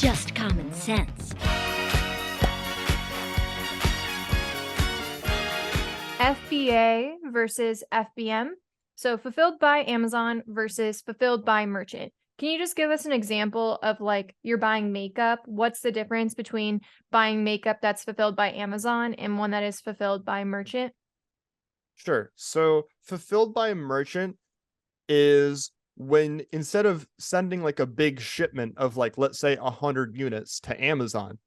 just common sense. FBA versus FBM. So fulfilled by Amazon versus fulfilled by merchant. Can you just give us an example of like you're buying makeup? What's the difference between buying makeup that's fulfilled by Amazon and one that is fulfilled by merchant? Sure. So fulfilled by a merchant is when instead of sending like a big shipment of like, let's say 100 units to Amazon,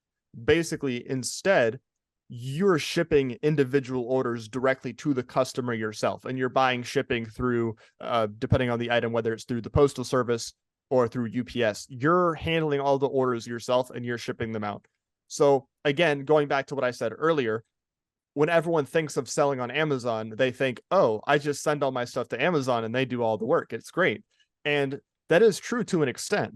basically instead you're shipping individual orders directly to the customer yourself, and you're buying shipping through, depending on the item, whether it's through the postal service or through UPS, you're handling all the orders yourself and you're shipping them out. So again, going back to what I said earlier, when everyone thinks of selling on Amazon, they think, oh, I just send all my stuff to Amazon and they do all the work. It's great. And that is true to an extent.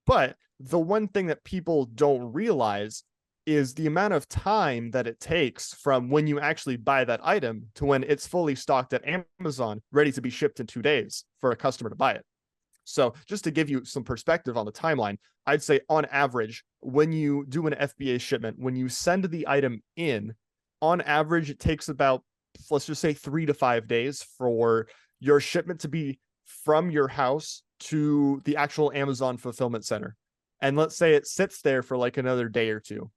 But the one thing that people don't realize is the amount of time that it takes from when you actually buy that item to when it's fully stocked at Amazon, ready to be shipped in 2 days for a customer to buy it. So just to give you some perspective on the timeline, I'd say on average, when you do an FBA shipment, when you send the item in, on average, it takes about, let's just say 3 to 5 days for your shipment to be from your house to the actual Amazon fulfillment center. And let's say it sits there for like another day or two,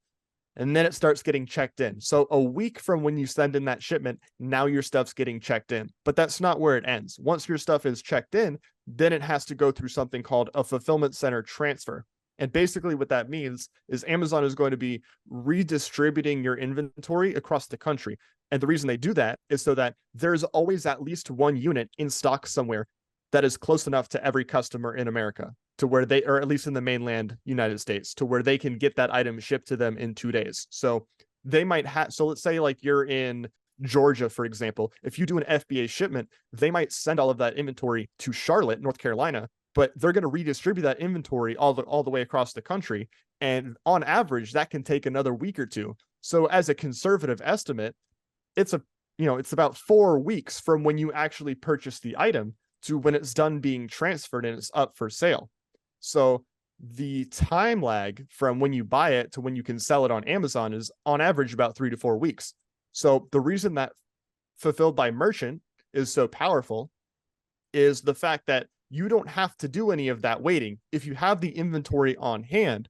and then it starts getting checked in. So a week from when you send in that shipment, now your stuff's getting checked in. But that's not where it ends. Once your stuff is checked in, then it has to go through something called a fulfillment center transfer. And basically what that means is Amazon is going to be redistributing your inventory across the country. And the reason they do that is so that there's always at least one unit in stock somewhere that is close enough to every customer in America, to where they, or at least in the mainland United States, to where they can get that item shipped to them in 2 days. So they might have, so let's say like you're in Georgia, for example, if you do an FBA shipment, they might send all of that inventory to Charlotte, North Carolina, but they're going to redistribute that inventory all the way across the country. And on average, that can take another week or two. So as a conservative estimate, it's about 4 weeks from when you actually purchase the item to when it's done being transferred and it's up for sale. So the time lag from when you buy it to when you can sell it on Amazon is on average about 3 to 4 weeks. So the reason that fulfilled by merchant is so powerful is the fact that you don't have to do any of that waiting. If you have the inventory on hand,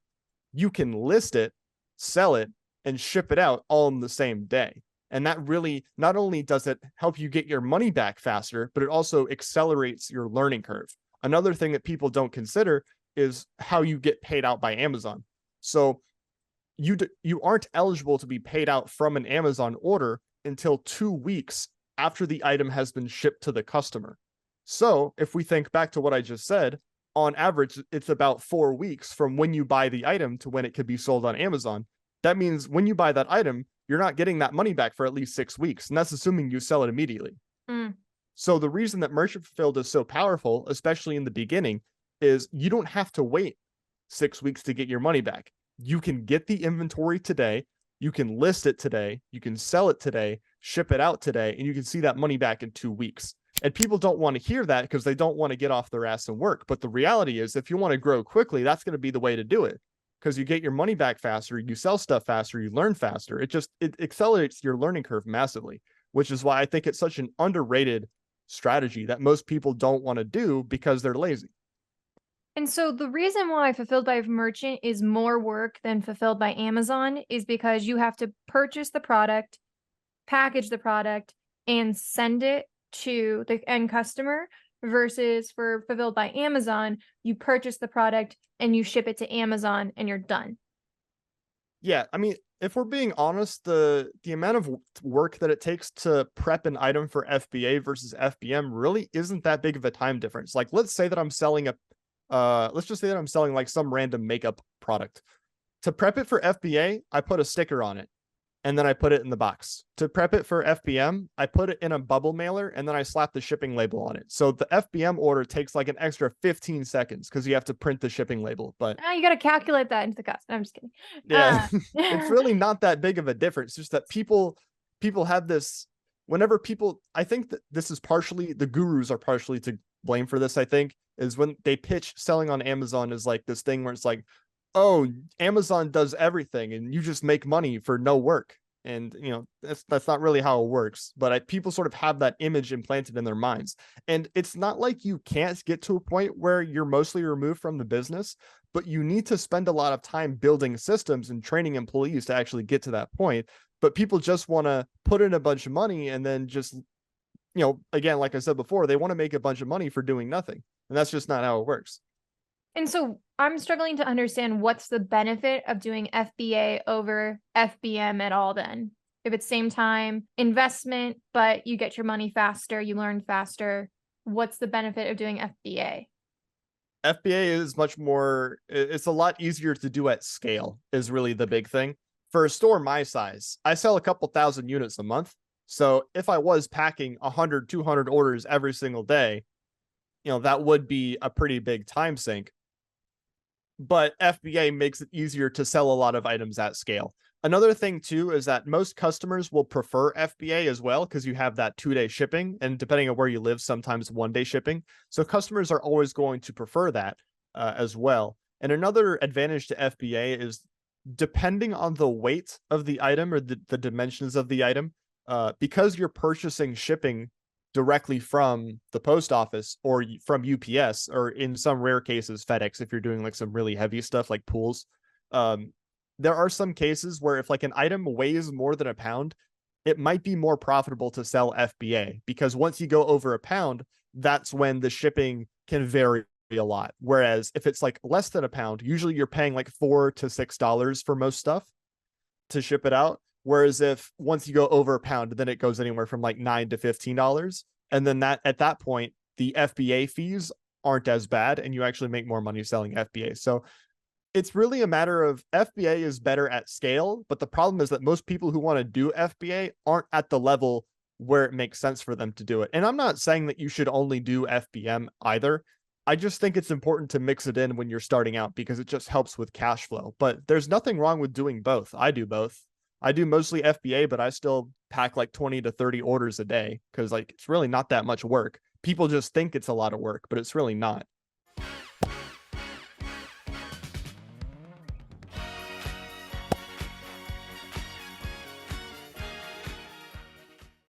you can list it, sell it, and ship it out all in the same day. And that really, not only does it help you get your money back faster, but it also accelerates your learning curve. Another thing that people don't consider is how you get paid out by Amazon. So you aren't eligible to be paid out from an Amazon order until 2 weeks after the item has been shipped to the customer. So if we think back to what I just said, on average, it's about 4 weeks from when you buy the item to when it could be sold on Amazon. That means when you buy that item, you're not getting that money back for at least 6 weeks. And that's assuming you sell it immediately. So the reason that merchant fulfilled is so powerful, especially in the beginning, is you don't have to wait 6 weeks to get your money back. You can get the inventory today, you can list it today, you can sell it today, ship it out today, and you can see that money back in 2 weeks. And people don't want to hear that because they don't want to get off their ass and work. But the reality is, if you want to grow quickly, that's going to be the way to do it, because you get your money back faster, you sell stuff faster, you learn faster. It accelerates your learning curve massively, which is why I think it's such an underrated strategy that most people don't want to do because they're lazy. And so the reason why fulfilled by merchant is more work than fulfilled by Amazon is because you have to purchase the product, package the product, and send it to the end customer, versus for fulfilled by Amazon, you purchase the product and you ship it to Amazon and you're done. Yeah, I mean, if we're being honest, the amount of work that it takes to prep an item for FBA versus FBM really isn't that big of a time difference. Like, let's say that I'm selling let's just say that I'm selling like some random makeup product. To prep it for FBA, I put a sticker on it and then I put it in the box. To prep it for FBM, I put it in a bubble mailer and then I slap the shipping label on it. So the FBM order takes like an extra 15 seconds because you have to print the shipping label. But you got to calculate that into the cost. I'm just kidding. yeah, it's really not that big of a difference. Just that people have this, whenever people, I think that this is partially, the gurus are partially to blame for this, I think, is when they pitch selling on Amazon is like this thing where it's like, oh, Amazon does everything and you just make money for no work. And that's not really how it works. But people sort of have that image implanted in their minds. And it's not like you can't get to a point where you're mostly removed from the business, but you need to spend a lot of time building systems and training employees to actually get to that point. But people just want to put in a bunch of money and then just, again, like I said before, they want to make a bunch of money for doing nothing. And that's just not how it works. And so I'm struggling to understand what's the benefit of doing FBA over FBM at all then. If it's same time investment, but you get your money faster, you learn faster, what's the benefit of doing FBA? FBA is much more, it's a lot easier to do at scale is really the big thing. For a store my size, I sell a couple thousand units a month. So if I was packing 100, 200 orders every single day, that would be a pretty big time sink. But FBA makes it easier to sell a lot of items at scale. Another thing too is that most customers will prefer FBA as well because you have that 2-day shipping, and depending on where you live, sometimes 1-day shipping. So customers are always going to prefer that as well. And another advantage to FBA is depending on the weight of the item or the dimensions of the item, because you're purchasing shipping directly from the post office or from UPS, or in some rare cases FedEx if you're doing like some really heavy stuff like pools. There are some cases where if like an item weighs more than a pound, it might be more profitable to sell FBA, because once you go over a pound, that's when the shipping can vary a lot. Whereas if it's like less than a pound, usually you're paying like $4 to $6 for most stuff to ship it out. Whereas if once you go over a pound, then it goes anywhere from like $9 to $15. And then at that point, the FBA fees aren't as bad and you actually make more money selling FBA. So it's really a matter of FBA is better at scale. But the problem is that most people who want to do FBA aren't at the level where it makes sense for them to do it. And I'm not saying that you should only do FBM either. I just think it's important to mix it in when you're starting out because it just helps with cash flow. But there's nothing wrong with doing both. I do both. I do mostly FBA, but I still pack like 20 to 30 orders a day because like it's really not that much work. People just think it's a lot of work, but it's really not.